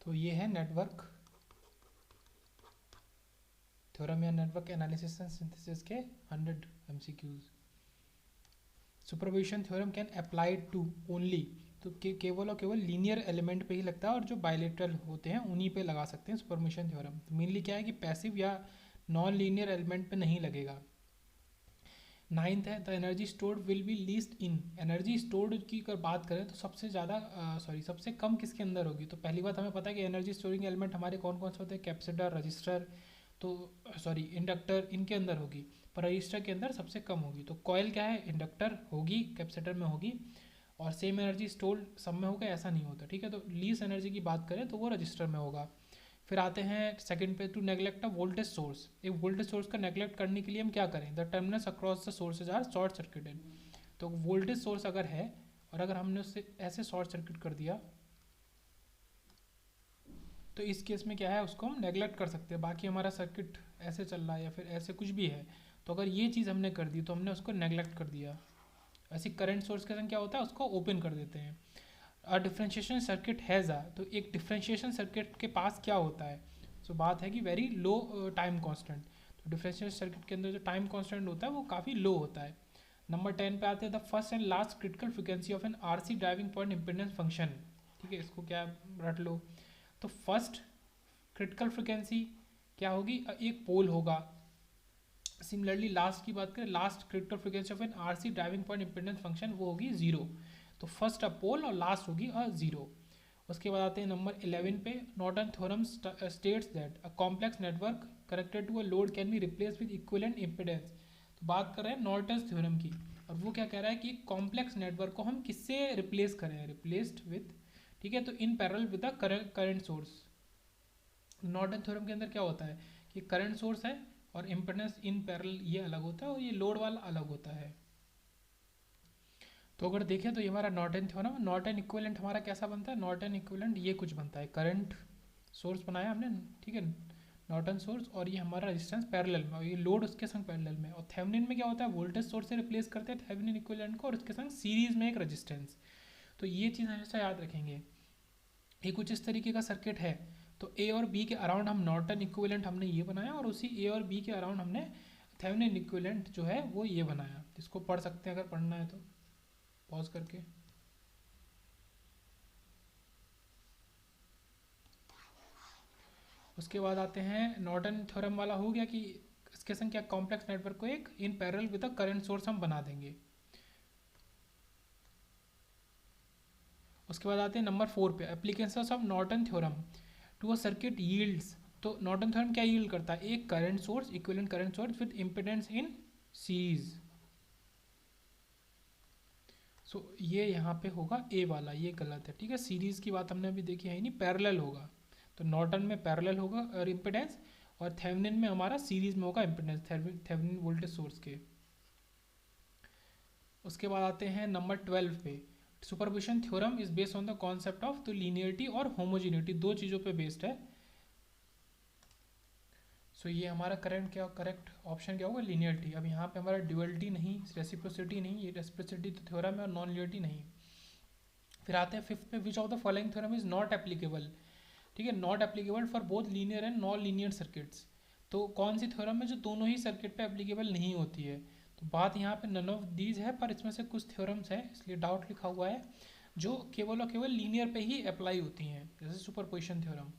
तो ये है नेटवर्क थ्योरम या नेटवर्क एनालिसिस एंड सिंथेसिस के 100 MCQs. Superposition theorem can applied to only, तो केवल और केवल लीनियर एलिमेंट पे ही लगता है और जो बायलेटरल होते हैं उन्हीं पे लगा सकते हैं सुपरपोजिशन थ्योरम। तो मेनली क्या है कि पैसिव या नॉन लीनियर एलिमेंट पे नहीं लगेगा। नाइन्थ है the energy stored will be least in. Energy stored की अगर बात करें तो सबसे ज़्यादा सबसे कम किसके अंदर होगी। तो पहली बात हमें पता है कि एनर्जी स्टोरिंग एलिमेंट हमारे कौन कौन से होते हैं, कैपेसिटर, रजिस्टर, तो इंडक्टर, इनके अंदर होगी। पर रजिस्टर के अंदर सबसे कम होगी। तो कॉयल क्या है, इंडक्टर होगी, कैपेसिटर में होगी, और सेम एनर्जी स्टोर्ड सब में होगा ऐसा नहीं होता, ठीक है। तो लीस्ट एनर्जी की बात करें तो वो रजिस्टर में होगा। फिर आते हैं सेकंड पे, to neglect a voltage source. एक वोल्टेज सोर्स का नेग्लेक्ट करने के लिए हम क्या करें, the terminals across the sources are short circuited. तो वोल्टेज सोर्स अगर है और अगर हमने उससे ऐसे शॉर्ट सर्किट कर दिया तो इस केस में क्या है, उसको हम नेग्लेक्ट कर सकते हैं। बाकी हमारा सर्किट ऐसे चल रहा है या फिर ऐसे कुछ भी है, तो अगर ये चीज़ हमने कर दी तो हमने उसको नेग्लेक्ट कर दिया। ऐसी करंट सोर्स के संग क्या होता है, उसको ओपन कर देते हैं। अ डिफ्रेंशिएशन सर्किट हैज़ अ, तो एक डिफ्रेंशिएशन सर्किट के पास क्या होता है, सो बात है कि वेरी लो टाइम कांस्टेंट। तो डिफ्रेंशिएशन सर्किट के अंदर जो टाइम कांस्टेंट होता है वो काफ़ी लो होता है। नंबर 10 पे आते हैं the first and last critical frequency of an RC driving point impedance function. ठीक है, इसको क्या रट लो। तो फर्स्ट क्रिटिकल फ्रिक्वेंसी क्या होगी, एक पोल होगा। सिमिलरली लास्ट की बात करें, last critical frequency of an RC driving point impedance function वो होगी जीरो। तो फर्स्ट अ पोल और लास्ट होगी अ जीरो। उसके बाद आते हैं नंबर 11 पे, Norton theorem states that a complex network connected to a load can be replace with equivalent impedance. तो बात कर रहे हैं नॉर्टन थ्योरम की, और वो क्या कह रहा है कि कॉम्प्लेक्स नेटवर्क को हम किससे रिप्लेस करें, रिप्लेस्ड विद, ठीक है, तो in parallel with the current source. Norton theorem के अंदर क्या होता है कि करंट सोर्स है और इम्पिडेंस इन पैरेलल ये अलग होता है और ये लोड वाला अलग होता है। तो अगर देखें तो ये हमारा नॉर्टन थ्योरम, नॉर्टन इक्विवेलेंट हमारा कैसा बनता है, नॉर्टन इक्विवेलेंट ये कुछ बनता है, करंट सोर्स बनाया हमने, ठीक है, नॉर्टन सोर्स, और ये हमारा रेजिस्टेंस पैरेलल में और ये लोड उसके संग पैरेलल में। और थेवेनिन में क्या होता है, वोल्टेज सोर्स से रिप्लेस करते हैं थेवेनिन इक्विवेलेंट को और उसके संग सीरीज में एक रेजिस्टेंस। तो ये चीज़ हमेशा याद रखेंगे। ये कुछ इस तरीके का सर्किट है। तो ए और बी के अराउंड हम नॉर्टन इक्विवेलेंट हमने ये बनाया और उसी ए और बी के अराउंड हमने थेवेनिन इक्विवेलेंट जो है वो ये बनाया। इसको पढ़ सकते हैं अगर पढ़ना है तो, पॉज करके। उसके बाद आते हैं नॉर्टन थ्योरम वाला हो गया कि इसके संग क्या, कॉम्प्लेक्स नेटवर्क को एक in parallel with a current source हम बना देंगे। उसके बाद आते हैं नंबर 4 पे, applications of Norton theorem to a circuit yields. तो नॉर्टन थ्योरम क्या यील्ड करता है, एक current source, equivalent current source with impedance in series. So ये यहाँ पे होगा ए वाला, ये गलत है, ठीक है। सीरीज की बात हमने अभी देखी है नहीं, पैरेलल होगा। तो नॉर्टन में पैरेलल होगा और इम्पिडेंस, और थेवेनिन में हमारा सीरीज में होगा इम्पिडेंस थेवेनिन वोल्टेज सोर्स के। उसके बाद आते हैं नंबर 12 पे, superposition theorem is based on the concept of, तो लीनियरिटी और होमोजीनिटी दो चीज़ों पे बेस्ड है। सो ये हमारा करंट क्या, करेक्ट ऑप्शन क्या होगा, लीनियरिटी। अब यहाँ पे हमारा ड्यूअलिटी नहीं, रेसिप्रोसिटी नहीं, ये रेसिप्रोसिटी तो थ्योरम है और नॉन लीनियरिटी नहीं। फिर आते हैं फिफ्थ पे, which of the following theorem is not applicable. ठीक है, not applicable for both linear and non linear circuits. तो कौन सी थ्योरम है जो दोनों ही सर्किट पे एप्लीकेबल नहीं होती है। तो बात यहाँ पे नन ऑफ दीज है, पर इसमें से कुछ थ्योरम्स है इसलिए डाउट लिखा हुआ है जो केवल और केवल लीनियर पे ही अप्लाई होती हैं, जैसे सुपरपोजिशन थ्योरम।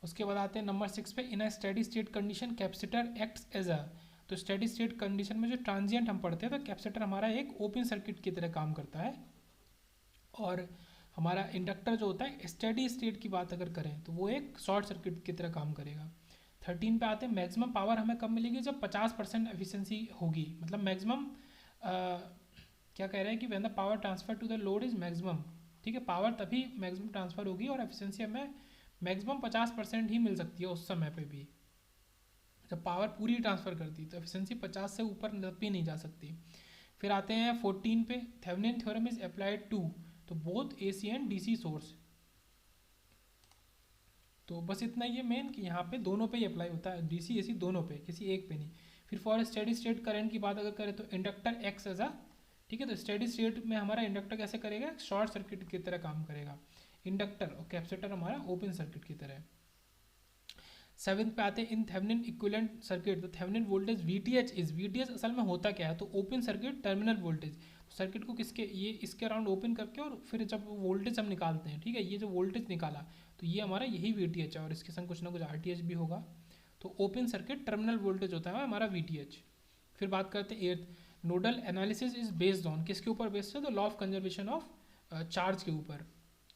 उसके बाद आते हैं नंबर 6 पे, in a steady state condition capacitor acts as a. तो स्टेडी स्टेट कंडीशन में जो ट्रांजिएंट हम पढ़ते हैं तो कैपेसिटर हमारा एक ओपन सर्किट की तरह काम करता है, और हमारा इंडक्टर जो होता है स्टेडी स्टेट की बात अगर करें तो वो एक शॉर्ट सर्किट की तरह काम करेगा। 13 पे आते हैं, मैक्सिमम पावर हमें कब मिलेगी, जब 50% एफिशिएंसी होगी, मतलब मैक्सिमम क्या कह रहे हैं कि when the power transfer to the load is maximum. ठीक है, पावर तभी मैक्सिमम ट्रांसफर होगी और एफिशिएंसी हमें मैक्सिमम 50% ही मिल सकती है उस समय पे भी। जब पावर पूरी ट्रांसफर करती तो एफिशिएंसी 50 से ऊपर नपी नहीं जा सकती। फिर आते हैं 14 पे, Thevenin theorem is applied to, तो both AC and DC source. तो बस इतना ही है मेन कि यहाँ पे दोनों पे ही अप्लाई होता है, डीसी एसी दोनों पे, किसी एक पे नहीं। फिर फॉर स्टेडी स्टेट करंट की बात अगर करें तो इंडक्टर एक्स एज अ ठीक है। तो स्टेडी स्टेट में हमारा इंडक्टर कैसे करेगा, शॉर्ट सर्किट की तरह काम करेगा इंडक्टर, और कैपेसिटर हमारा ओपन सर्किट की तरह। सेवन्थ पे आते हैं इन थेवेनिन इक्विवेलेंट सर्किट। तो Thevenin voltage VTH is, VTH असल में होता क्या है, तो open circuit terminal voltage. Circuit को किसके, ये इसके अराउंड ओपन करके और फिर जब वोल्टेज हम निकालते हैं, ठीक है, ये जो वोल्टेज निकाला तो ये हमारा यही वीटीएच है, और इसके संग कुछ ना कुछ आरटीएच भी होगा। तो ओपन सर्किट टर्मिनल वोल्टेज होता है हमारा वीटीएच। फिर बात करते हैं earth, nodal analysis is based on, किसके ऊपर बेस्ड है, तो law of conservation of charge के ऊपर,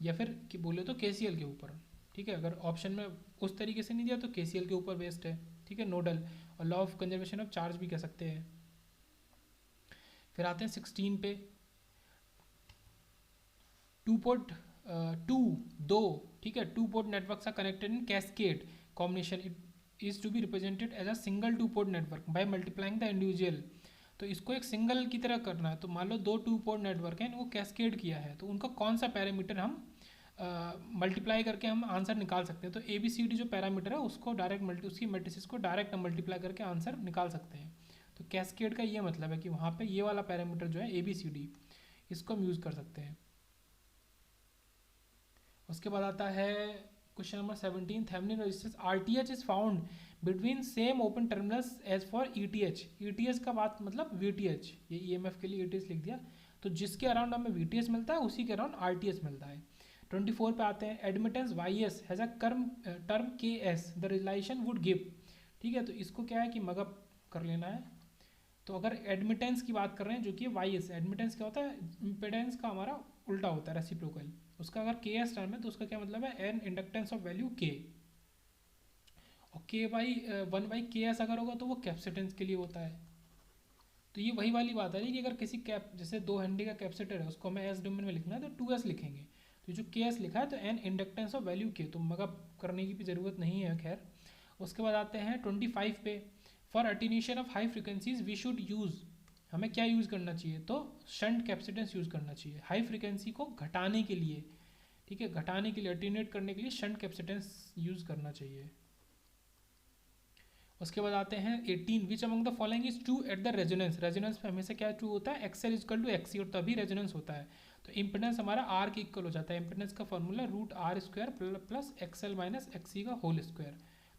या फिर कि बोले तो केसीएल के ऊपर। ठीक है, अगर ऑप्शन में उस तरीके से नहीं दिया तो केसीएल के ऊपर बेस्ड है। ठीक है, नोडल, और law of conservation of charge भी कह सकते हैं। फिर आते हैं 16 पे, टू पोर्ट दो, ठीक है, two port networks are connected in cascade combination, it is to be represented as a single two port network by multiplying the individual. तो इसको एक सिंगल की तरह करना है, तो मान लो दो टू पोर्ट नेटवर्क हैं, वो कैस्केड किया है, तो उनका कौन सा पैरामीटर हम मल्टीप्लाई करके हम आंसर निकाल सकते हैं। तो ए बी सी डी जो पैरामीटर है उसको डायरेक्ट उसकी मैट्रिसेस को डायरेक्ट हम मल्टीप्लाई करके आंसर निकाल सकते हैं। तो कैस्केड का ये मतलब है कि वहाँ पे ये वाला पैरामीटर जो है ए बी सी डी, इसको हम यूज़ कर सकते हैं। उसके बाद आता है question number 17, Thevenin resistance RTH is found between same open terminals as for ETH. ETH का बात मतलब वीटीएच, ये ईएमएफ के लिए ईटीएच लिख दिया, तो जिसके अराउंड हमें वीटीएच मिलता है उसी के अराउंड आरटीएच मिलता है। 24 पे आते हैं, admittance Y S has a term K S, the relation would give. ठीक है, तो इसको क्या है कि मगअप कर लेना है। तो अगर एडमिटेंस की बात कर रहे हैं जो कि वाई एस, एडमिटेंस क्या होता है, इम्पेडेंस का हमारा उल्टा होता है, रेसिप्रोकल। उसका अगर के एस टर्म है तो उसका क्या मतलब है, एन इंडक्टेंस ऑफ वैल्यू के, और के बाई 1/k के एस अगर होगा तो वो कैपेसिटेंस के लिए होता है। तो ये वही वाली बात है कि अगर किसी कैप, जैसे 2 हेनरी का कैपेसिटर है, उसको हमें एस डोमेन में लिखना है तो 2s लिखेंगे। तो जो के एस लिखा है तो एन इंडक्टेंस ऑफ वैल्यू के, तो मगअप करने की भी ज़रूरत नहीं है। खैर, उसके बाद आते हैं 25 पे, for attenuation of high frequencies we should use, हमें क्या यूज़ करना चाहिए, तो शंट कैपेसिटेंस यूज़ करना चाहिए हाई फ्रिक्वेंसी को घटाने के लिए। ठीक है, घटाने के लिए, अटेन्यूएट करने के लिए शंट कैपेसिटेंस यूज़ करना चाहिए। उसके बाद आते हैं 18, which among the following is true at the resonance. Resonance में हमेशा क्या ट्रू होता है, एक्सएल इजकल टू एक्सी, और तभी रेजोनेंस होता है। तो इम्पिडेंस हमारा आर के इक्वल हो जाता है। इम्पिडेंस का formula √r² plus XL minus XC का होल स्क्वायर,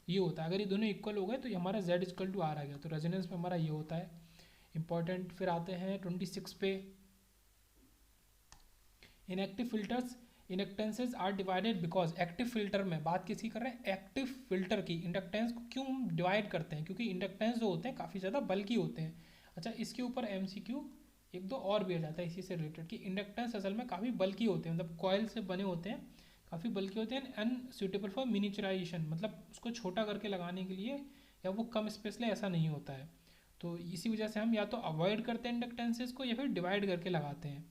ये होता है। अगर ये दोनों इक्वल हो गए तो ये हमारा z इजकल टू आर आ गया, तो रेजोनेंस में हमारा ये होता है इंपॉर्टेंट। फिर आते हैं 26 पे, inactive filters inductances are divided because, active filter में बात किसकी कर रहे हैं, एक्टिव फिल्टर की। इंडक्टेंस को क्यों डिवाइड करते हैं, क्योंकि इंडक्टेंस जो होते हैं काफ़ी ज़्यादा बल्कि होते हैं। अच्छा, इसके ऊपर एमसीक्यू एक दो और भी आ जाता है इसी से रिलेटेड, कि इंडक्टेंस असल में काफ़ी बल्कि होते हैं, मतलब कॉयल से बने होते हैं, काफ़ी बल्कि होते हैं, अनसूटेबल फॉर मिनिचराइजेशन, मतलब उसको छोटा करके लगाने के लिए, या वो कम स्पेस ले, ऐसा नहीं होता है। तो इसी वजह से हम या तो अवॉइड करते हैं इंडक्टेंसेज को, या फिर डिवाइड करके लगाते हैं।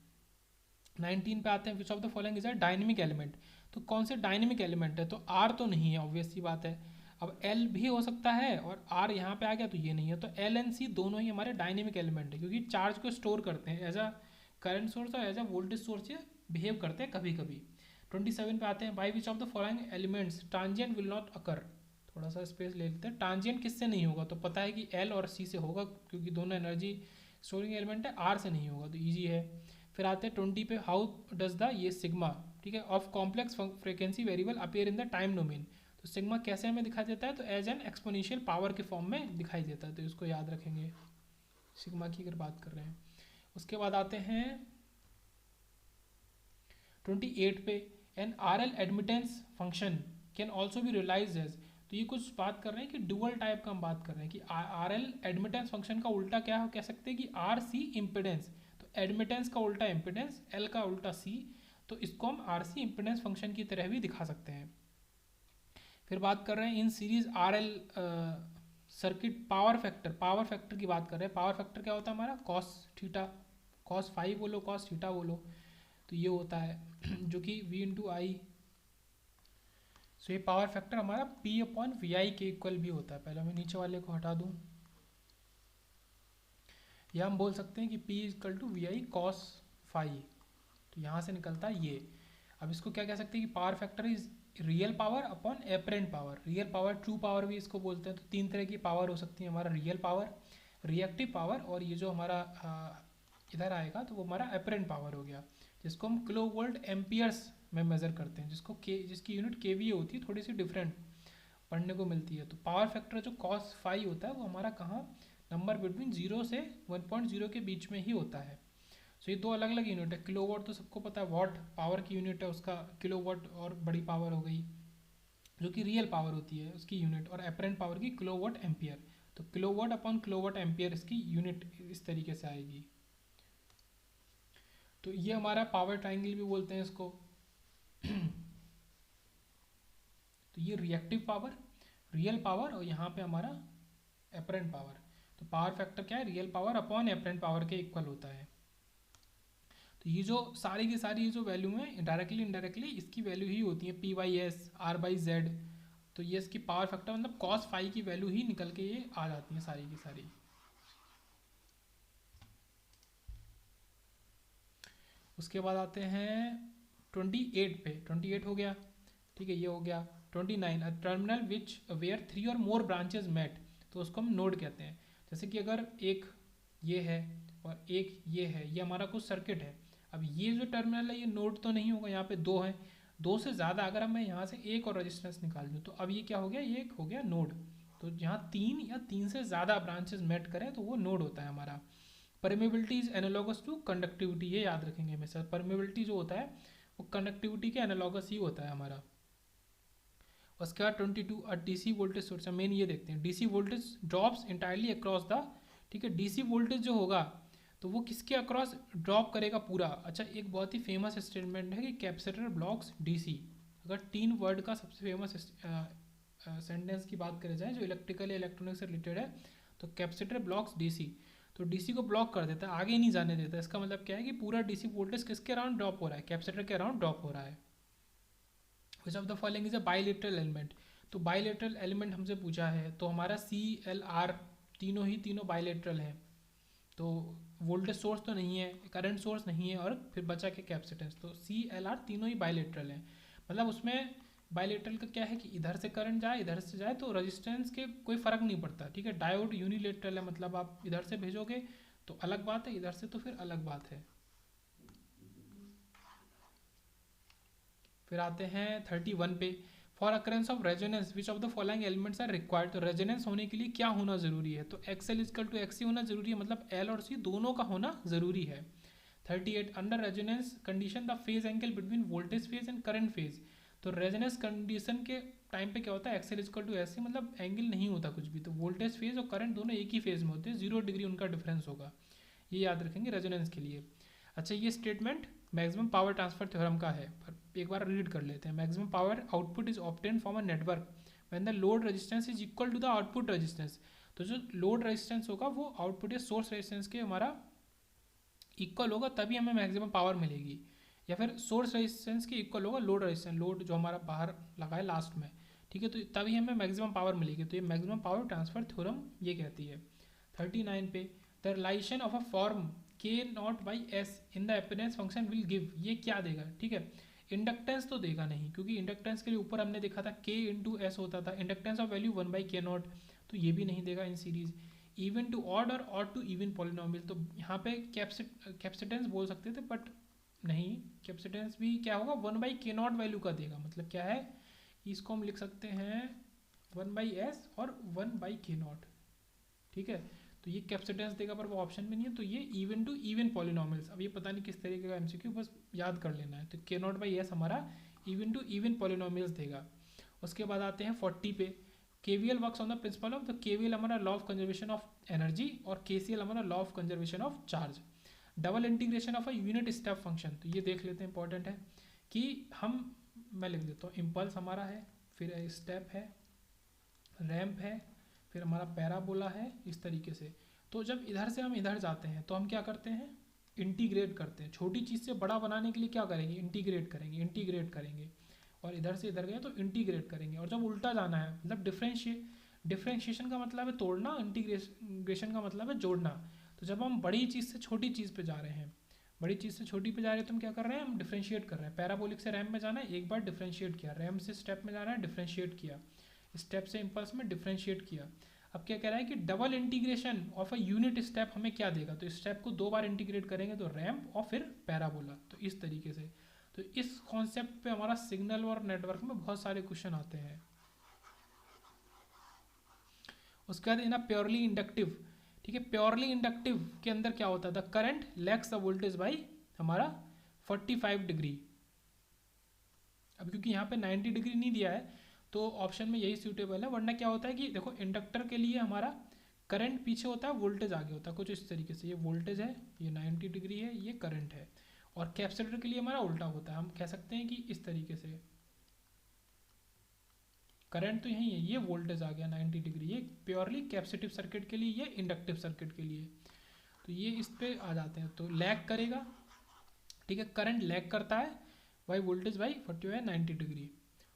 19 पे आते हैं, विच of the following is a dynamic element. तो कौन से डायनेमिक एलिमेंट है, तो आर तो नहीं है, ऑब्वियस सी बात है। अब एल भी हो सकता है, और आर यहाँ पे आ गया तो ये नहीं है। तो एल एंड सी दोनों ही हमारे डायनेमिक एलिमेंट है, क्योंकि चार्ज को स्टोर करते हैं, एज अ करंट सोर्स और एज अ वोल्टेज सोर्स ये बिहेव करते हैं कभी कभी। 27 पे आते हैं, by which of the following elements transient will not occur. थोड़ा सा स्पेस ले लेते हैं, ट्रांजिएंट किससे नहीं होगा, तो पता है कि एल और सी से होगा, क्योंकि दोनों एनर्जी स्टोरिंग एलिमेंट है, आर से नहीं होगा, तो ईजी है। फिर आते हैं 20 पे, हाउ डज द ये सिग्मा, ठीक है, of complex frequency variable appear in the time domain. तो सिग्मा कैसे हमें दिखाई देता है, तो एज एन एक्सपोनेंशियल पावर के फॉर्म में दिखाई देता है, तो इसको याद रखेंगे सिग्मा की अगर बात कर रहे हैं। उसके बाद आते हैं 28 पे, an R L admittance function can also भी रियलाइज एज। तो ये कुछ बात कर रहे हैं कि डुअल टाइप का हम बात कर रहे हैं, कि आर एल एडमिटेंस फंक्शन का उल्टा क्या कह सकते हैं, कि आर सी इम्पिडेंस। एडमिटेंस का उल्टा इम्पिडेंस, एल का उल्टा सी, तो इसको हम आर सी इम्पिडेंस फंक्शन की तरह भी दिखा सकते हैं। फिर बात कर रहे हैं in series R L circuit power factor, power factor की बात कर रहे हैं। पावर फैक्टर क्या होता है हमारा, कॉस थीटा, कॉस फाइव बोलो, कॉस थीटा बोलो, तो ये होता है जो कि v इंटू आई। सो ये पावर फैक्टर हमारा p/vi के इक्वल भी होता है। पहले मैं नीचे वाले को हटा दूँ, या हम बोल सकते हैं कि p equal to vi cos phi, तो यहाँ से निकलता है ये। अब इसको क्या कह सकते हैं कि power factor is real power upon apparent power. Real power, true power भी इसको बोलते हैं। तो 3 तरह की पावर हो सकती है, हमारा रियल पावर, रिएक्टिव पावर, और ये जो हमारा इधर आएगा तो वो हमारा अपरेंट पावर हो गया, जिसको हम किलो वोल्ट एम्पियर्स में मेज़र करते हैं, जिसकी यूनिट केवीए होती है, थोड़ी सी डिफरेंट पढ़ने को मिलती है। तो पावर फैक्टर जो cos फाई होता है वो हमारा कहाँ, नंबर बिटवीन 0 से 1.0 के बीच में ही होता है। सो ये दो अलग अलग यूनिट है। किलोवाट तो सबको पता है, वॉट पावर की यूनिट है उसका, किलोवाट और बड़ी पावर हो गई जो कि रियल पावर होती है उसकी यूनिट, और अपरेंट पावर की किलोवाट एम्पियर। तो किलोवाट अपॉन किलोवाट एम्पियर इसकी यूनिट इस तरीके से आएगी। तो ये हमारा पावर ट्राइंगल भी बोलते हैं इसको। तो ये रिएक्टिव पावर, रियल पावर, और यहाँ पे हमारा अपरेंट पावर। तो पावर फैक्टर क्या है, real power upon apparent power के इक्वल होता है। तो ये जो सारी की सारी ये जो वैल्यू है डायरेक्टली इनडायरेक्टली इसकी वैल्यू ही होती है P/S R/Z। तो ये इसकी पावर फैक्टर मतलब cos फाई की वैल्यू ही निकल के ये आ जाती है सारी की सारी। उसके बाद आते हैं 28 पे। 28 हो गया, ठीक है, ये हो गया। 29 अ टर्मिनल विच वेयर 3 और मोर ब्रांचेस मेट, तो उसको हम नोड कहते हैं। जैसे कि अगर एक ये है और एक ये है, ये हमारा कुछ सर्किट है। अब ये जो टर्मिनल है ये नोड तो नहीं होगा, यहाँ पे दो हैं, दो से ज़्यादा अगर मैं यहाँ से एक और रजिस्टेंस निकाल दूँ तो अब ये क्या हो गया, ये एक हो गया नोड। तो जहाँ तीन या तीन से ज़्यादा ब्रांचेस मेट करें तो वो नोड होता है हमारा। Permeability is analogous to conductivity, ये याद रखेंगे हमेशा। परमेबिलिटी जो होता है वो कंडक्टिविटी के एनालॉगस ही होता है हमारा। उसके बाद 22 डीसी वोल्टेज सोर्स है, मेन ये देखते हैं। DC voltage drops entirely across the, ठीक है, डीसी वोल्टेज जो होगा तो वो किसके अक्रॉस ड्रॉप करेगा पूरा। अच्छा, एक बहुत ही फेमस स्टेटमेंट है कि कैपेसिटर ब्लॉक्स डीसी। अगर तीन वर्ड का सबसे फेमस सेंटेंस की बात करें जाए जो इलेक्ट्रिकल इलेक्ट्रॉनिक से रिलेटेड है, तो कैपेसिटर ब्लॉक्स डीसी। तो डीसी को ब्लॉक कर देता है, आगे नहीं जाने देता। इसका मतलब क्या है कि पूरा डीसी वोल्टेज किसके अराउंड ड्रॉप हो रहा है, कैपेसिटर के अराउंड ड्रॉप हो रहा है। विच of the following is a bilateral element. तो बाइलेटरल एलिमेंट हमसे पूछा है, तो हमारा CL/R तीनों बाइलेटरल है। तो वोल्टेज सोर्स तो नहीं है, करंट सोर्स नहीं है, और फिर बचा के कैपेसिटेंस। तो CL/R तीनों ही बाइलेटरल हैं। मतलब उसमें बाइलेटरल का क्या है कि इधर से करंट जाए इधर से जाए तो रेजिस्टेंस के कोई फ़र्क नहीं पड़ता, ठीक है। डायोड यूनिलेटरल है, मतलब आप इधर से भेजोगे तो अलग बात है, इधर से तो फिर अलग बात है। फिर आते हैं 31 पे। For occurrence of resonance which of the following elements are required. तो रेजोनेंस होने के लिए क्या होना जरूरी है, तो XL इजकल टू XC होना जरूरी है, मतलब L और C दोनों का होना जरूरी है। 38 under resonance condition the phase angle between voltage phase and current phase. तो रेजोनेंस कंडीशन के टाइम पे क्या होता है, XL इजकल टू SC, मतलब एंगल नहीं होता कुछ भी। तो वोल्टेज फेज और करंट दोनों एक ही फेज में होते हैं, 0 डिग्री उनका डिफरेंस होगा। ये याद रखेंगे रेजोनेंस के लिए। अच्छा, ये statement maximum power transfer theorem का है, पर एक बार रीड कर लेते हैं। Maximum power output is obtain from a network when the load resistance is equal to the output resistance. तो जो लोड रेजिस्टेंस होगा वो आउटपुट या सोर्स रेजिस्टेंस के हमारा इक्वल होगा, तभी हमें मैक्सिमम पावर मिलेगी। या फिर सोर्स रेजिस्टेंस के इक्वल होगा लोड रेजिस्टेंस, लोड जो हमारा बाहर लगा है लास्ट में, ठीक है, तो तभी हमें मैक्सिमम पावर मिलेगी। तो ये मैक्सिमम पावर ट्रांसफर थ्योरम ये कहती है। 39 पे the relation of a form K0/S in the impedance function will give, ये क्या देगा, ठीक है। इंडक्टेंस तो देगा नहीं, क्योंकि इंडक्टेंस के लिए ऊपर हमने देखा था K × S होता था, इंडक्टेंस ऑफ वैल्यू 1/K0, तो ये भी नहीं देगा in series. Even to odd और ऑड टू इवन पॉलिनोमियल, तो यहाँ पे कैपेसिटेंस बोल सकते थे, बट नहीं, कैपेसिटेंस भी क्या होगा 1/K0 वैल्यू का देगा। मतलब क्या है, इसको हम लिख सकते हैं 1/S और 1/K0, ठीक है। तो ये कैपेसिटेंस देगा, पर वो ऑप्शन में नहीं है। तो ये इवन टू इवन पॉलिनोमियल्स, अब ये पता नहीं किस तरीके का MCQ, बस याद कर लेना है। तो K0/S हमारा इवन टू इवन पॉलिनोमियल्स देगा। उसके बाद आते हैं 40 पे। KVL works on the principle of, तो KVL हमारा law of conservation of energy, और KCL हमारा law of conservation of charge. Double integration of a unit step function, तो ये देख लेते हैं, इंपॉर्टेंट है कि मैं लिख देता हूँ, इम्पल्स हमारा है, फिर स्टेप है, रैम्प है, फिर हमारा पैराबोला है, इस तरीके से। तो जब इधर से हम इधर जाते हैं तो हम क्या करते हैं, इंटीग्रेट करते हैं। छोटी चीज़ से बड़ा बनाने के लिए क्या करेंगे, इंटीग्रेट करेंगे। और इधर से इधर गए तो इंटीग्रेट करेंगे। और जब उल्टा जाना है, मतलब डिफ्रेंशिएशन का मतलब है तोड़ना, इंटीग्रेशन का मतलब है जोड़ना। तो जब हम बड़ी चीज़ से छोटी चीज़ पे जा रहे हैं, तो हम क्या कर रहे हैं, हम डिफ्रेंशिएट कर रहे हैं। पैराबोलिक से रैम्प में जाना है, एक बार डिफ्रेंशिएट किया। रैम्प से स्टेप में जाना है, डिफ्रेंशिएट किया। स्टेप से इम्पल्स में डिफ्रेंशिएट किया। अब क्या कह रहा है कि double integration of a unit step हमें क्या देगा, तो इस स्टेप को 2 बार इंटीग्रेट करेंगे तो रैंप और फिर पैराबोला, तो इस तरीके से। तो इस कॉन्सेप्ट पे हमारा सिग्नल और नेटवर्क में बहुत सारे क्वेश्चन आते हैं। उसके बाद ना प्योरली इंडक्टिव, ठीक है, प्योरली इंडक्टिव के अंदर क्या होता है, the current lakhs the voltage by हमारा 45 डिग्री। अब क्योंकि यहाँ पे 90 डिग्री नहीं दिया है तो ऑप्शन में यही सूटेबल है, वरना क्या होता है कि देखो इंडक्टर के लिए हमारा करंट पीछे होता है, वोल्टेज आगे होता है, कुछ इस तरीके से। ये वोल्टेज है, ये 90 डिग्री है, ये करंट है। और कैपेसिटर के लिए हमारा उल्टा होता है, हम कह सकते हैं कि इस तरीके से, करंट तो यही है, ये वोल्टेज आ गया 90 डिग्री, ये प्योरली कैपेसिटिव सर्किट के लिए, ये इंडक्टिव सर्किट के लिए। तो ये इस पे आ जाते हैं, तो लैग करेगा, ठीक है, करंट लैग करता है बाई वोल्टेज बाई 45 90 डिग्री।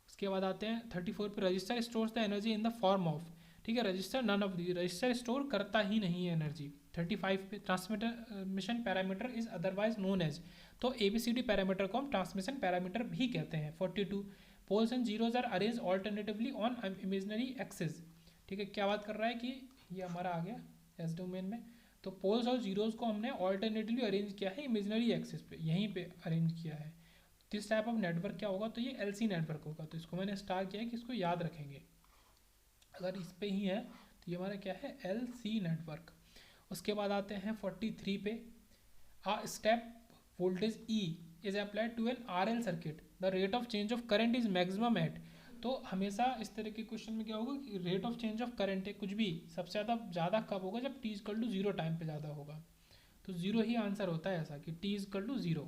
उसके बाद आते हैं 34 पे, resistor stores the energy in the form of, ठीक है, resistor none of the, resistor store करता ही नहीं है एनर्जी। 35 पे, transmission parameter is otherwise known as, तो ABCD पैरामीटर को हम ट्रांसमिशन पैरामीटर भी कहते हैं। 42, poles and zeros are arrange alternatively on imaginary axis, ठीक है, क्या बात कर रहा है कि ये हमारा आ गया एस डोमेन में, तो पोल्स और जीरोज को हमने ऑल्टरनेटिवली अरेंज किया है इमेजनरी एक्सिस पे, यहीं पे अरेंज किया है। दिस टाइप ऑफ नेटवर्क क्या होगा, तो ये LC नेटवर्क होगा। तो इसको मैंने स्टार किया है कि इसको याद रखेंगे, अगर इस पे ही है तो ये हमारा क्या है, LC नेटवर्क। उसके बाद आते हैं 43 पे, a step voltage E is applied to an RL circuit, the rate of change of current is maximum at, तो हमेशा इस तरह के क्वेश्चन में क्या होगा कि rate of change of current है कुछ भी, सबसे ज़्यादा कब होगा, जब t इक्वल टू 0 टाइम पे ज़्यादा होगा, तो 0 ही आंसर होता है ऐसा कि t इक्वल टू 0।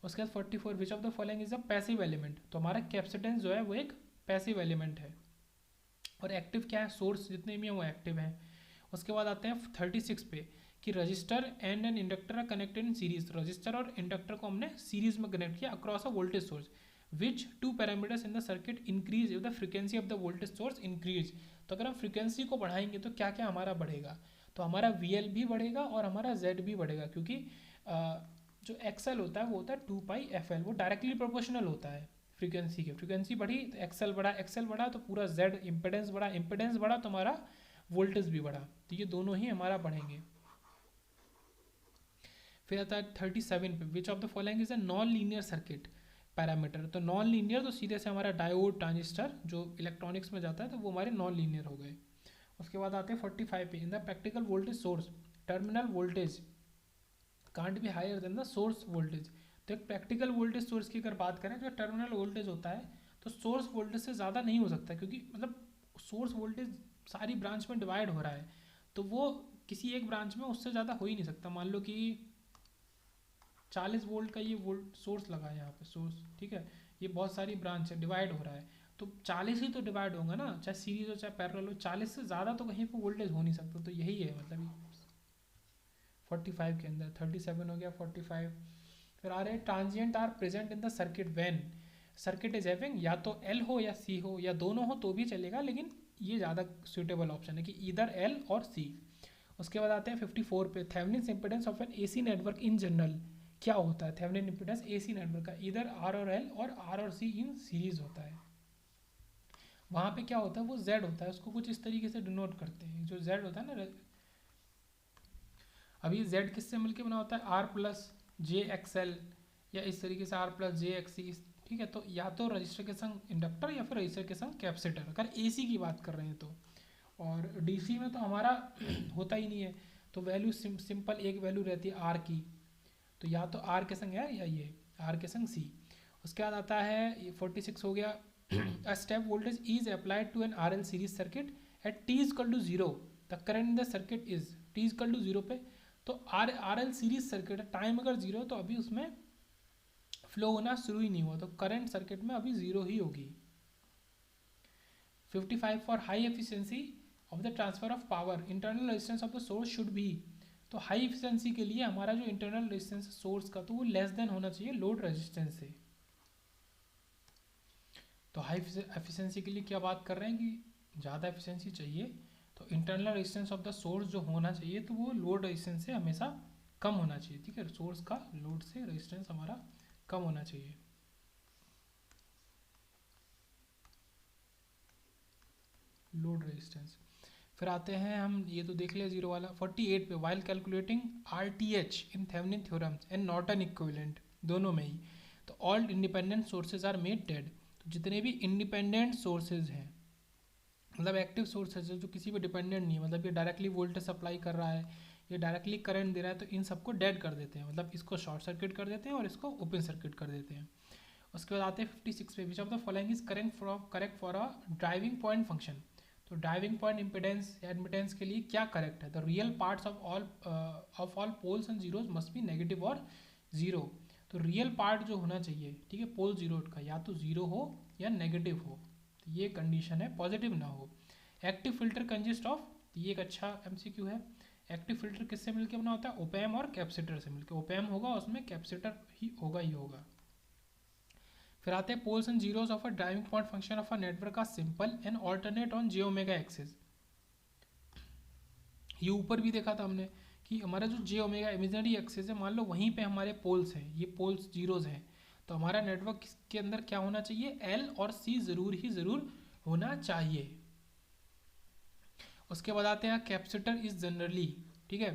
उसके बाद 44, विच of the following is a passive element, तो हमारा कैपेसिटेंस जो है वो एक पैसिव एलिमेंट है, और एक्टिव क्या है, सोर्स जितने भी हैं वो एक्टिव हैं। उसके बाद आते हैं 36 पे कि resistor and an inductor are connected in series, resistor और इंडक्टर को हमने सीरीज में कनेक्ट किया across a voltage source, which 2 parameters in the circuit increase if the frequency of the voltage source increase. तो अगर हम फ्रीक्वेंसी को बढ़ाएंगे तो क्या क्या हमारा बढ़ेगा, तो हमारा VL भी बढ़ेगा और हमारा Z भी बढ़ेगा, क्योंकि जो XL होता है वो होता है 2πfL, वो डायरेक्टली प्रोपोर्शनल होता है फ्रीक्वेंसी के, फ्रीक्वेंसी बढ़ी तो XL बढ़ा तो पूरा Z, इम्पेडेंस बढ़ा तो हमारा वोल्टेज भी बढ़ा, तो ये दोनों ही हमारा बढ़ेंगे। फिर आता है 37 पे, which of the following is a non linear circuit parameter, तो नॉन लीनियर तो सीधे से हमारा डायोड ट्रांजिस्टर जो इलेक्ट्रॉनिक्स में जाता है तो वो हमारे नॉन लीनियर हो गए। उसके बाद आते हैं 45 पे, in the practical voltage source terminal voltage can't be higher than the source voltage, तो एक प्रैक्टिकल वोल्टेज सोर्स की अगर बात करें जो टर्मिनल वोल्टेज होता है तो सोर्स वोल्टेज से ज़्यादा नहीं हो सकता, क्योंकि मतलब सोर्स वोल्टेज सारी ब्रांच में डिवाइड हो रहा है, तो वो किसी एक ब्रांच में उससे ज़्यादा हो ही नहीं सकता। मान लो कि 40 वोल्ट का ये वोल्ट सोर्स लगा है यहाँ पे सोर्स, ठीक है, ये बहुत सारी ब्रांच है, डिवाइड हो रहा है, तो 40 ही तो डिवाइड होगा ना, चाहे सीरीज हो चाहे पैरेलल हो, 40 से ज़्यादा तो कहीं पर वोल्टेज हो नहीं सकता, तो यही है मतलब 45 के अंदर। 37 हो गया 45। फिर आ रहे हैं transient are present in the circuit when circuit is having, या तो L हो या C हो या दोनों हो तो भी चलेगा, लेकिन ये ज़्यादा सूटेबल ऑप्शन है कि इधर L और C। उसके बाद आते हैं 54 पे, Thevenin impedance of an AC network in general क्या होता है, थेवेनिन इम्पीडेंस AC नेटवर्क का इधर R और L और R और C इन सीरीज होता है। वहाँ पे क्या होता है, वो Z होता है, उसको कुछ इस तरीके से डिनोट करते हैं, जो Z होता है ना, अभी Z किससे मिलके बना होता है, R प्लस JXL या इस तरीके से R प्लस JXC, ठीक है, तो या तो रजिस्टर के संग इंडक्टर या फिर रजिस्टर के संग कैपेसिटर, अगर AC की बात कर रहे हैं तो। और DC में तो हमारा होता ही नहीं है, तो वैल्यू सिंपल एक वैल्यू रहती है R की, तो या तो R के संग है या ये R के संग C। उसके बाद आता है 46 हो गया, a step voltage is applied to an RL series circuit at t is equal to 0, the current in the circuit is t is equal to 0 पे, तो RL सीरीज सर्किट है, टाइम अगर 0 तो अभी उसमें फ्लो होना शुरू ही नहीं हुआ, तो करंट सर्किट में अभी 0 ही होगी। 55 for high efficiency of the transfer of power internal resistance of the source should B, तो हाई एफिशिएंसी के लिए हमारा जो इंटरनल रेजिस्टेंस सोर्स का तो वो लेस देन होना चाहिए लोड रेजिस्टेंस से। तो हाई एफिशिएंसी के लिए क्या बात कर रहे हैं कि ज़्यादा एफिशिएंसी चाहिए, तो internal resistance of the source जो होना चाहिए तो वो लोड रेजिस्टेंस से हमेशा कम होना चाहिए, ठीक है, सोर्स का लोड से रेजिस्टेंस हमारा कम होना चाहिए। Load resistance. फिर आते हैं हम, ये तो देख लिया जीरो वाला। 48 पे, while calculating RTH in Thevenin theorems and Norton equivalent, दोनों में ही, तो all independent sources are made dead. तो जितने भी इंडिपेंडेंट सोर्सेज हैं, मतलब एक्टिव सोर्सेज है जो किसी पे डिपेंडेंट नहीं है, मतलब ये डायरेक्टली वोल्टेज सप्लाई कर रहा है, ये डायरेक्टली करंट दे रहा है, तो इन सबको डेड कर देते हैं, मतलब इसको शॉर्ट सर्किट कर देते हैं और इसको ओपन सर्किट कर देते हैं। उसके बाद आते हैं 56 पे, which of the following is correct for a driving point function. तो ड्राइविंग पॉइंट इम्पिडेंस या एडमिटेंस के लिए क्या करेक्ट है? The real parts of all poles and zeros must be negative और जीरो। तो रियल पार्ट जो होना चाहिए, ठीक है, पोल जीरो का, या तो जीरो हो या नेगेटिव हो, तो ये कंडीशन है, पॉजिटिव ना हो। एक्टिव फिल्टर कंजिस्ट ऑफ, ये एक अच्छा एमसीक्यू है। एक्टिव फिल्टर किससे मिलकर बना होता है? ओपैम और कैपेसिटर से मिलकर। ओपैम होगा उसमें, कैपेसिटर ही होगा। फिर आते हैं poles and zeros of a driving point function of a network are simple and alternate on j omega axis. ये ऊपर भी देखा था हमने कि हमारा जो जे ओमेगा इमेजिनरी एक्सिस है, मान लो वहीं पे हमारे पोल्स हैं, ये पोल्स जीरोज हैं, तो हमारा नेटवर्क के अंदर क्या होना चाहिए? एल और सी ज़रूर होना चाहिए। उसके बाद आते हैं कैपेसिटर इज जनरली, ठीक है,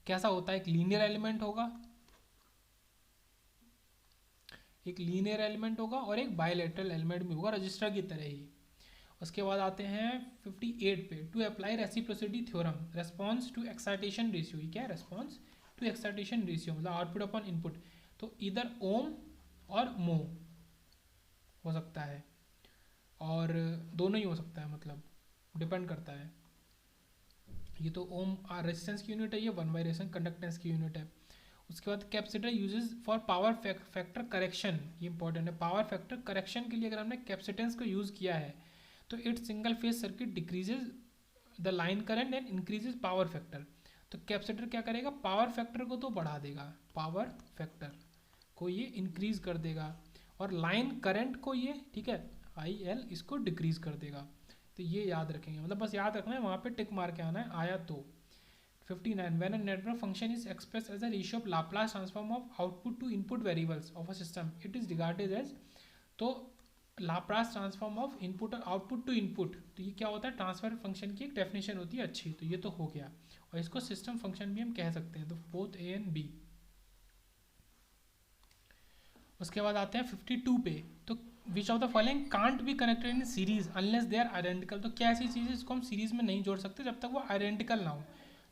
कैसा होता है? एक लीनियर एलिमेंट होगा, एक लीनियर एलिमेंट होगा और एक बायलैटरल एलिमेंट भी होगा, रजिस्टर की तरह ही। उसके बाद आते हैं 58 पे, to apply reciprocity theorem, response to excitation ratio. ये क्या है? रेस्पॉन्स टू एक्साइटेशन रेशियो मतलब आउटपुट अपॉन इनपुट, तो इधर ओम और मो हो सकता है, और दोनों ही हो सकता है, मतलब डिपेंड करता है। ये तो ओम रेजिस्टेंस की यूनिट है, ये 1/रेशन कंडक्टेंस की यूनिट है। उसके बाद capacitor uses for power factor correction, ये इंपॉर्टेंट है। पावर फैक्टर करेक्शन के लिए अगर हमने कैपेसिटेंस को यूज़ किया है, तो it single phase circuit decreases the line current and increases power factor. तो कैपेसिटर क्या करेगा? पावर फैक्टर को तो बढ़ा देगा, पावर फैक्टर को ये इंक्रीज कर देगा, और लाइन करंट को ये, ठीक है, IL इसको डिक्रीज कर देगा। तो ये याद रखेंगे, मतलब बस याद रखना है, वहाँ पे टिक मार के आना है, आया तो। 59, when a network function is expressed as a ratio of Laplace transform of output to input variables of a system, it is regarded as, तो लाप्लास ट्रांसफॉर्म ऑफ इनपुट और आउटपुट टू इनपुट, तो ये क्या होता है? Transfer function की एक definition होती है अच्छी, तो ये तो हो गया, और इसको सिस्टम फंक्शन भी हम कह सकते हैं, तो बोथ A एंड B। उसके बाद आते हैं 52 पे, तो which of the following can't be connected in series unless they are identical. तो क्या ऐसी चीज़ है जिसको हम सीरीज में नहीं जोड़ सकते जब तक वो आइडेंटिकल ना हो?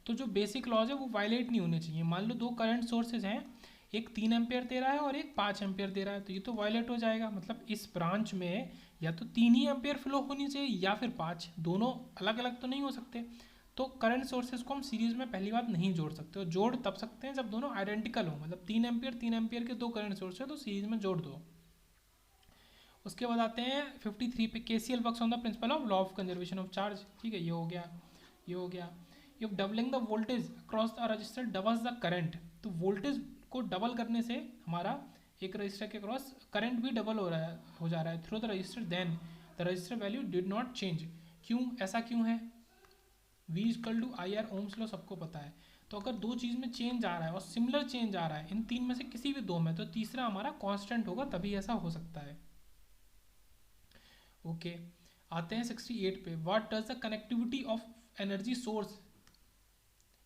तो जो बेसिक लॉज है वो वायलेट नहीं होने चाहिए। मान लो दो करंट सोर्सेज हैं, एक 3 एम्पियर दे रहा है और एक 5 एम्पियर दे रहा है, तो ये तो वायलेट हो जाएगा, मतलब इस ब्रांच में या तो 3 ही एम्पियर फ्लो होनी चाहिए या फिर 5, दोनों अलग अलग तो नहीं हो सकते। तो करंट सोर्सेज को हम सीरीज में पहली बात नहीं जोड़ सकते, और जोड़ तब सकते हैं जब दोनों आइडेंटिकल हो, मतलब 3 एम्पियर के दो करंट सोर्स है तो सीरीज में जोड़ दो। उसके बाद आते हैं 53 पे, KCL works on the principle of law of conservation of charge, ठीक है, ये हो गया, ये हो गया। If doubling the voltage across the register doubles the current, तो वोल्टेज को डबल करने से हमारा एक रजिस्टर के क्रॉस करंट भी डबल हो जा रहा है through the resistor, then the resistor value did not change. क्यों? ऐसा क्यों है? V equal to IR, Ohm's law सबको पता है। तो अगर दो चीज़ में चेंज आ रहा है और सिमिलर चेंज आ रहा है इन तीन में से किसी भी दो में, तो तीसरा हमारा कांस्टेंट होगा, तभी ऐसा हो सकता है। ओके, आते हैं 68 पे, what does the connectivity of energy source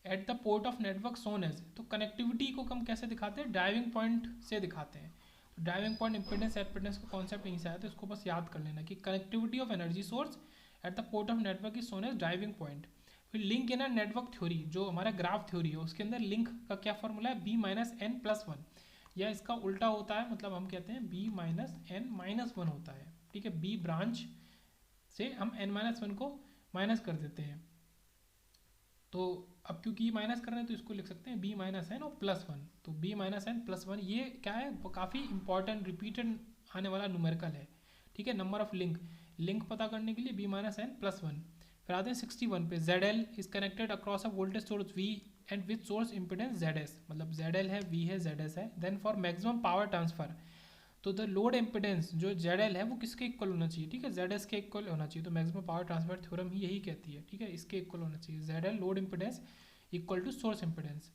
at the port of network known as. तो कनेक्टिविटी को हम कैसे दिखाते हैं? ड्राइविंग पॉइंट से दिखाते हैं। तो ड्राइविंग पॉइंट इम्पिडेंस एडमिटेंस का कॉन्सेप्ट यहीं से आया, तो इसको बस याद कर लेना कि connectivity of energy source at the port of network is known as driving point. फिर link in a network theory, जो हमारा ग्राफ थ्योरी है उसके अंदर लिंक का क्या फॉर्मूला है? B-N+1, या इसका उल्टा होता है, मतलब हम कहते हैं B-N-1 होता है, ठीक है। B ब्रांच से हम N-1 को माइनस कर देते हैं, तो अब क्योंकि ये माइनस कर रहे हैं तो इसको लिख सकते हैं B-N और +1, तो B-N+1, ये क्या है? काफ़ी इंपॉर्टेंट रिपीटेड आने वाला न्यूमेरिकल है, ठीक है। नंबर ऑफ लिंक पता करने के लिए B-N+1। फिर आते हैं 61 पे, ZL is connected across a voltage source V and with source impedance ZS, मतलब ZL है, V है, ZS है। Then for maximum power transfer, तो द लोड इम्पिडेंस जो ZL है वो किसके इक्वल होना चाहिए? ठीक है, ZS के इक्वल होना चाहिए। तो मैक्सिमम पावर ट्रांसफर थ्योरम ही यही कहती है, ठीक है, इसके इक्वल होना चाहिए, ZL load impedance equal to source impedance.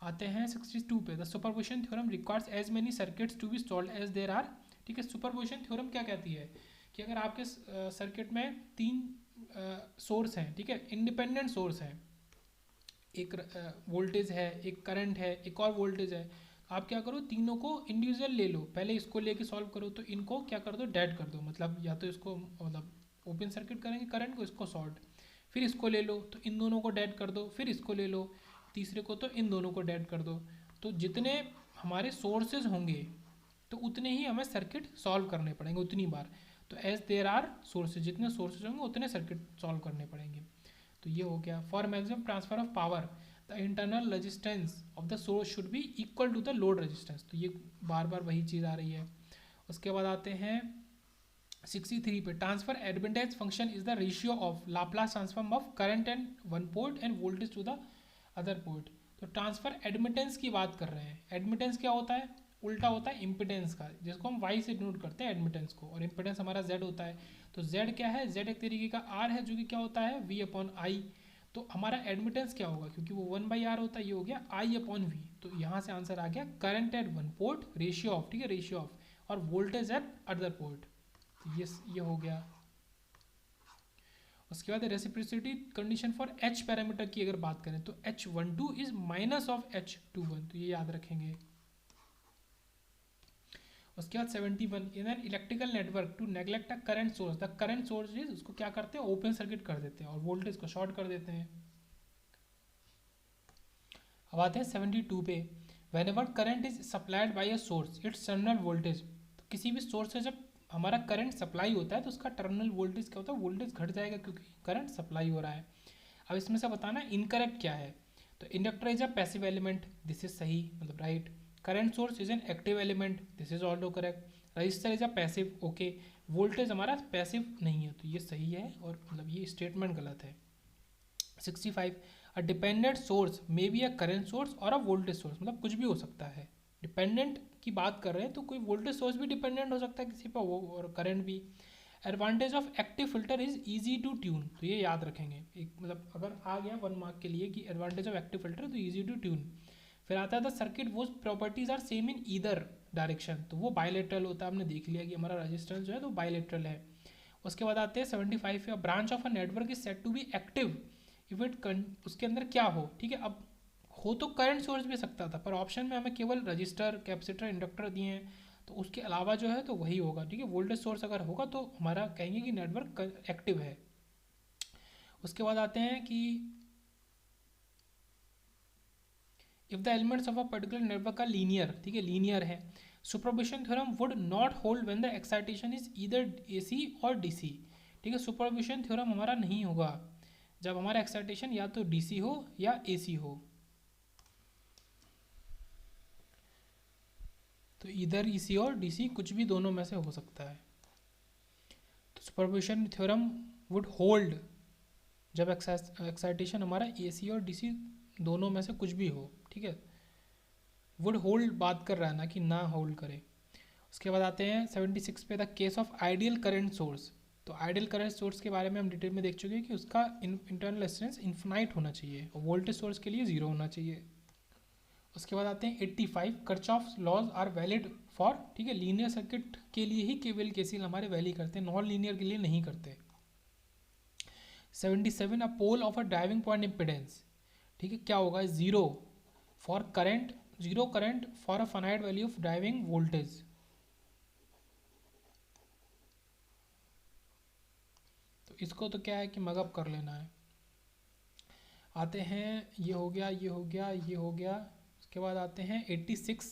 आते हैं 62 पे, the superposition theorem requires as many circuits to be solved as there are, ठीक है। सुपरपोजिशन थ्योरम क्या कहती है कि अगर आपके सर्किट में 3 सोर्स हैं, ठीक है, इंडिपेंडेंट सोर्स हैं, एक वोल्टेज है, एक करंट है, एक और वोल्टेज है। आप क्या करो, तीनों को इंडिविजुअल ले लो, पहले इसको लेके सॉल्व करो, तो इनको क्या कर दो, डेड कर दो, मतलब या तो इसको मतलब ओपन सर्किट करेंगे करंट को, इसको शॉर्ट, फिर इसको ले लो तो इन दोनों को डेड कर दो, फिर इसको ले लो तीसरे को तो इन दोनों को डेड कर दो। तो जितने हमारे सोर्सेज होंगे तो उतने ही हमें सर्किट सॉल्व करने पड़ेंगे उतनी बार। तो एज देयर आर सोर्सेज, जितने सोर्सेज होंगे उतने सर्किट सॉल्व करने पड़ेंगे। तो ये हो गया। For maximum transfer of power the internal resistance of the source should be equal to the load resistance. तो ये बार बार वही चीज़ आ रही है। उसके बाद आते हैं 63 पे, transfer admittance function is the ratio of Laplace transform of current and one port and voltage to the other port. तो ट्रांसफर एडमिटेंस की बात कर रहे हैं। एडमिटेंस क्या होता है, उल्टा होता है इम्पिडेंस का, जिसको हम वाई से डिनोट करते हैं एडमिटेंस को, और इम्पिडेंस हमारा जेड होता है। तो जेड क्या है, जेड एक तरीके का आर है, जो कि क्या होता है वी अपॉन आई। तो हमारा एडमिटेंस क्या होगा, क्योंकि वो 1/r होता है, ये हो गया आई अपॉन वी। तो यहाँ से आंसर आ गया current eight one port ratio of, ठीक है, रेशियो ऑफ, और वोल्टेज एट अदर पोर्ट। तो ये हो गया। उसके बाद reciprocity condition for H parameter की अगर बात करें तो H12 is minus of H21, तो ये याद रखेंगे। उसके बाद 71, in an electrical network to neglect a current source, the current source is, उसको क्या करते हैं, ओपन सर्किट कर देते हैं और वोल्टेज को शॉर्ट कर देते हैं। अब आते हैं 72 पे, when ever current is supplied by a source it's terminal voltage. तो किसी भी सोर्स से जब हमारा करंट सप्लाई होता है तो उसका टर्मिनल वोल्टेज क्या होता है, वोल्टेज घट जाएगा क्योंकि करंट सप्लाई हो रहा है। अब इसमें से बताना इनकरेक्ट क्या है। तो inductor is a passive element, this is सही, मतलब right. Current source is an active element, this is also correct. Register is a passive, okay. Voltage हमारा पैसिव नहीं है, तो ये सही है, और मतलब ये स्टेटमेंट गलत है। 65, a dependent source may be a current source और अ वोल्टेज सोर्स, मतलब कुछ भी हो सकता है। डिपेंडेंट की बात कर रहे हैं तो कोई वोल्टेज सोर्स भी डिपेंडेंट हो सकता है किसी पर, वो और करंट भी। Advantage of active filter is easy to tune, तो ये याद रखेंगे, एक मतलब अगर आ गया 1 मार्क के लिए कि एडवांटेज ऑफ एक्टिव फिल्टर तो ईजी टू ट्यून। फिर आता है द सर्किट वो properties are same in either direction, तो वो बायलेटरल होता है, हमने देख लिया कि हमारा रजिस्टेंस जो है तो बायलेटरल है। उसके बाद आते हैं 75, branch of a network is said to be active if it, उसके अंदर क्या हो, ठीक है। अब हो तो करंट सोर्स भी सकता था, पर ऑप्शन में हमें केवल रजिस्टर, कैपेसिटर, इंडक्टर दिए हैं, तो उसके अलावा जो है तो वही होगा, ठीक है। वोल्टेज सोर्स अगर होगा तो हमारा कहेंगे कि नेटवर्क एक्टिव है। उसके बाद आते हैं कि if the elements of a particular network का लीनियर, ठीक है, लीनियर है, superposition theorem would not hold when the excitation is either AC और डीसी, ठीक है। सुपरपोजिशन थ्योरम हमारा नहीं होगा जब हमारा एक्साइटेशन या तो डीसी हो या एसी हो, तो इधर ईसी और डीसी कुछ भी दोनों में से हो सकता है। तो सुपरपोजिशन थ्योरम वुड होल्ड जब एक्साइटेशन हमारा एसी और डीसी दोनों में से कुछ भी हो, ठीक है। वुड होल्ड बात कर रहा है ना कि ना होल्ड करे। उसके बाद आते हैं 76 पे, the case of ideal current source. तो आइडियल करंट सोर्स के बारे में हम डिटेल में देख चुके हैं कि उसका इंटरनल रेजिस्टेंस इन्फिनाइट होना चाहिए और वोल्टेज सोर्स के लिए 0 होना चाहिए। उसके बाद आते हैं 85, Kirchhoff's laws are valid for, ठीक है, लीनियर सर्किट के लिए ही केवीएल केसीएल हमारे वैली करते हैं, नॉन लीनियर के लिए नहीं करते। 77, a pole of a driving point impedance, ठीक है, क्या होगा, 0 for current, 0 current for a finite value of driving voltage. तो इसको तो क्या है कि मगअप कर लेना है। आते हैं, ये हो गया, ये हो गया, ये हो गया। उसके बाद आते हैं 86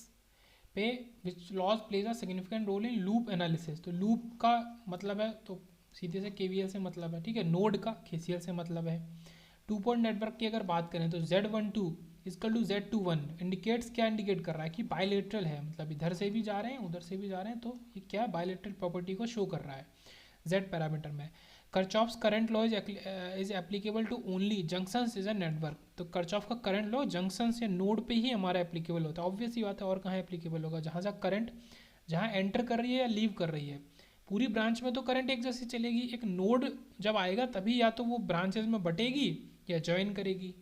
पे, which laws plays a significant role in loop analysis. तो लूप का मतलब है तो सीधे से केवीएल से मतलब है, ठीक है। नोड का केसीएल से मतलब है। 2 पॉइंट नेटवर्क की अगर बात करें तो Z12 equal to Z21 indicates, क्या इंडिकेट कर रहा है कि बायलेटरल है, मतलब इधर से भी जा रहे हैं उधर से भी जा रहे हैं, तो ये क्या बायलेटरल प्रॉपर्टी को शो कर रहा है Z पैरामीटर में। Kirchhoff's current law is applicable to only junctions is a network. तो कर्चॉफ का करंट लॉ जंक्शंस या नोड पे ही हमारा एप्लीकेबल होता है, ऑब्वियस ही बात है, और कहाँ एप्लीकेबल होगा, जहाँ से करंट जहाँ एंटर कर रही है या लीव कर रही है। पूरी ब्रांच में तो करंट एक जैसी चलेगी, एक नोड जब आएगा तभी या तो वो ब्रांचेज में बटेगी या ज्वाइन करेगी।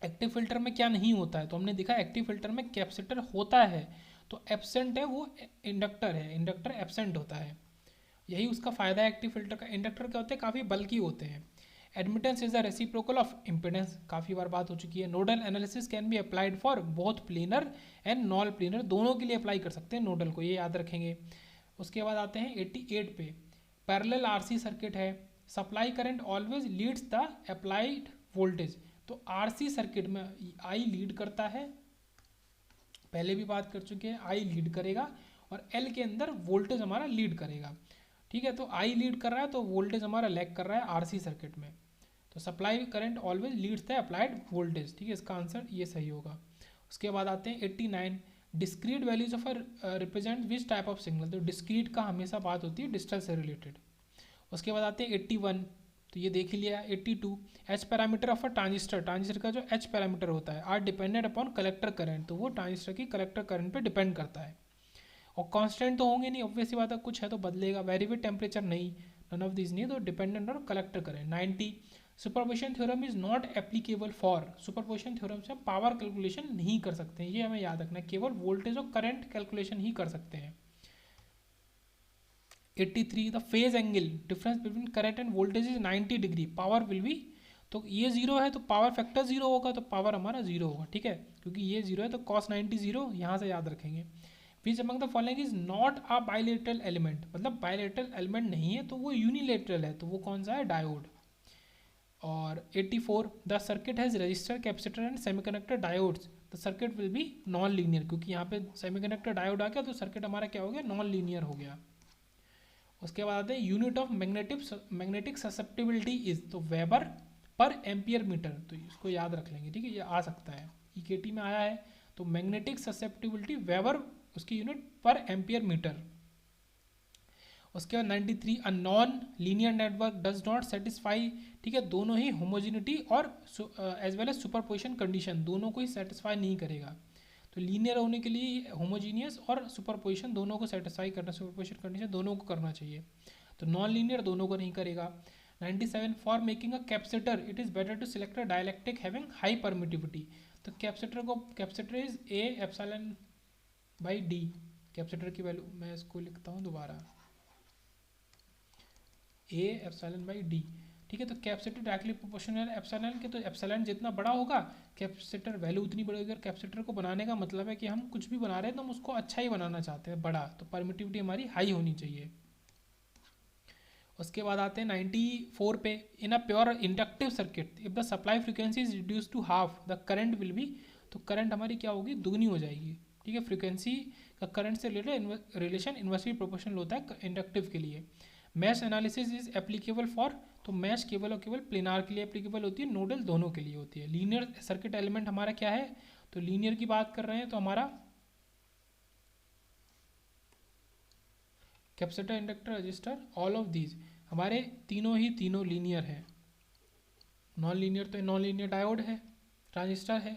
एक्टिव फिल्टर में क्या नहीं होता है, तो हमने देखा एक्टिव फिल्टर में कैपेसिटर होता है, तो एब्सेंट है वो इंडक्टर है, इंडक्टर एब्सेंट होता है। यही उसका फ़ायदा है एक्टिव फिल्टर का। इंडक्टर क्या होते हैं, काफ़ी बल्कि होते हैं। Admittance is the reciprocal of impedance, काफ़ी बार बात हो चुकी है। Nodal analysis can be applied for both planar and non planar, दोनों के लिए अप्लाई कर सकते हैं नोडल को, ये याद रखेंगे। उसके बाद आते हैं 88 पे, पैरेलल आरसी सर्किट है, supply current always leads the applied voltage. तो आरसी सर्किट में आई लीड करता है, पहले भी बात कर चुके हैं, आई लीड करेगा और एल के अंदर वोल्टेज हमारा लीड करेगा। ठीक है, तो आई लीड कर रहा है तो वोल्टेज हमारा लैग कर रहा है आरसी सर्किट में। तो supply current always leads the applied voltage. ठीक है, इसका आंसर ये सही होगा। उसके बाद आते हैं 89, discrete values of represent which type of signal. तो डिस्क्रीट का हमेशा बात होती है डिजिटल से रिलेटेड। उसके बाद आते हैं 81, तो ये देख ही लिया। 82, H parameter of a transistor, transistor का जो एच पैरामीटर होता है are dependent upon collector current, तो वो ट्रांजिस्टर की कलेक्टर करंट पे डिपेंड करता है। और कांस्टेंट तो होंगे नहीं, ऑब्वियस सी बात है, कुछ है तो बदलेगा। वेरी विद टेम्परेचर नहीं, नन ऑफ दिस नहीं, तो डिपेंडेंट और collector current. 90, superposition theorem is not applicable for, superposition theorem से पावर कैलकुलेशन नहीं कर सकते हैं, ये हमें याद रखना है, केवल वोल्टेज और करंट कैलकुलेशन ही कर सकते हैं। 83, the phase angle difference between current end voltage is 90 degree, power will be, तो ये जीरो है तो पावर फैक्टर जीरो होगा, तो पावर हमारा जीरो होगा। ठीक है, क्योंकि ये जीरो है तो cos 90 जीरो, यहाँ से याद रखेंगे। Which among the following is not a bilateral element, मतलब बायलेटरल एलिमेंट नहीं है तो वो यूनिलेटरल है, तो वो कौन सा है, डायोड। और 84, the circuit has register, capacitor and semiconductor diodes, the circuit will be non linear, क्योंकि यहाँ पे सेमीकंडक्टर डायोड आ गया तो सर्किट हमारा क्या हो गया, नॉन लीनियर हो गया। उसके बाद आते हैं unit of magnetic susceptibility is, तो वेबर पर एम्पियर मीटर, तो इसको याद रख लेंगे। ठीक है, ये आ सकता है, ईकेटी में आया है, तो मैग्नेटिक ससेप्टिबिलिटी वेबर, उसकी यूनिट पर एम्पियर मीटर। उसके बाद 93, a non linear network does not satisfy, ठीक है, दोनों ही होमोजिनिटी और as well as superposition condition, दोनों को ही सेटिस्फाई नहीं करेगा। तो लीनियर होने के लिए होमोजीनियस और सुपरपोजिशन दोनों को सेटिस्फाई करना, सुपरपोजिशन कंडीशन दोनों को करना चाहिए। तो नॉन लीनियर दोनों को नहीं करेगा। 97, for making a capacitor it is better to select a dielectric having high permittivity, तो capacitor is A epsilon by D, capacitor की वैल्यू मैं इसको लिखता हूँ दोबारा, ए एप्सिलॉन बाई डी। ठीक है, तो कैपेसिटर डायरेक्टली प्रोपोर्शनल एप्सिलॉन के, तो एप्सिलॉन जितना बड़ा होगा कैपेसिटर वैल्यू उतनी बड़ी होगी। और कैपेसिटर को बनाने का मतलब है कि हम कुछ भी बना रहे हैं तो हम उसको अच्छा ही बनाना चाहते हैं, बड़ा, तो परमिटिविटी हमारी हाई होनी चाहिए। उसके बाद आते हैं 94 पे, in a pure inductive circuit if the supply frequency is reduce to half the current will be, तो करंट हमारी क्या होगी, दुगनी हो जाएगी। ठीक है, फ्रीक्वेंसी का करंट से रिलेटेड रिलेशन इन्वर्सली प्रोपोर्शनल होता है इंडक्टिव के लिए। Mesh analysis is applicable for, तो मैश केवल और केवल प्लेनार के लिए एप्लीकेबल होती है, नोडल दोनों के लिए होती है। लीनियर सर्किट एलिमेंट हमारा क्या है, तो लीनियर की बात कर रहे हैं तो हमारा capacitor, inductor, resistor, all of these हमारे तीनों लीनियर है। नॉन लीनियर तो नॉन लीनियर डायोड है, ट्रांजिस्टर है।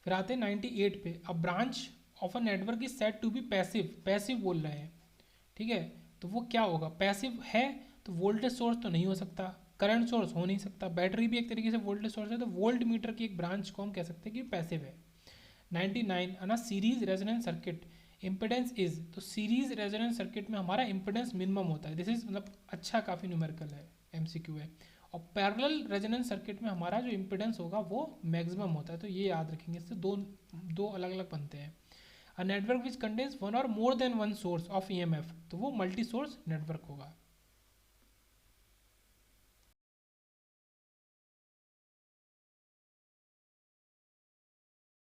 फिर आते हैं 98 पे, a branch of a network is said to be passive, passive बोल रहे हैं। ठीक है, तो वो क्या होगा, पैसिव है तो वोल्टेज सोर्स तो नहीं हो सकता, करंट सोर्स हो नहीं सकता, बैटरी भी एक तरीके से वोल्टेज सोर्स है, तो वोल्ट मीटर की एक ब्रांच को हम कह सकते हैं कि पैसिव है। 99, अना series resonance circuit impedance is, तो सीरीज रेजोनेंस सर्किट में हमारा इम्पिडेंस मिनिमम होता है, दिस इज मतलब अच्छा काफ़ी न्यूमेरिकल है, एमसीक्यू है। और पैरेलल रेजोनेंस सर्किट में हमारा जो इम्पिडेंस होगा वो मैक्सिमम होता है, तो ये याद रखेंगे, इससे दो अलग अलग बनते हैं। A network which contains one और more than one source of EMF, तो वो मल्टी सोर्स नेटवर्क होगा।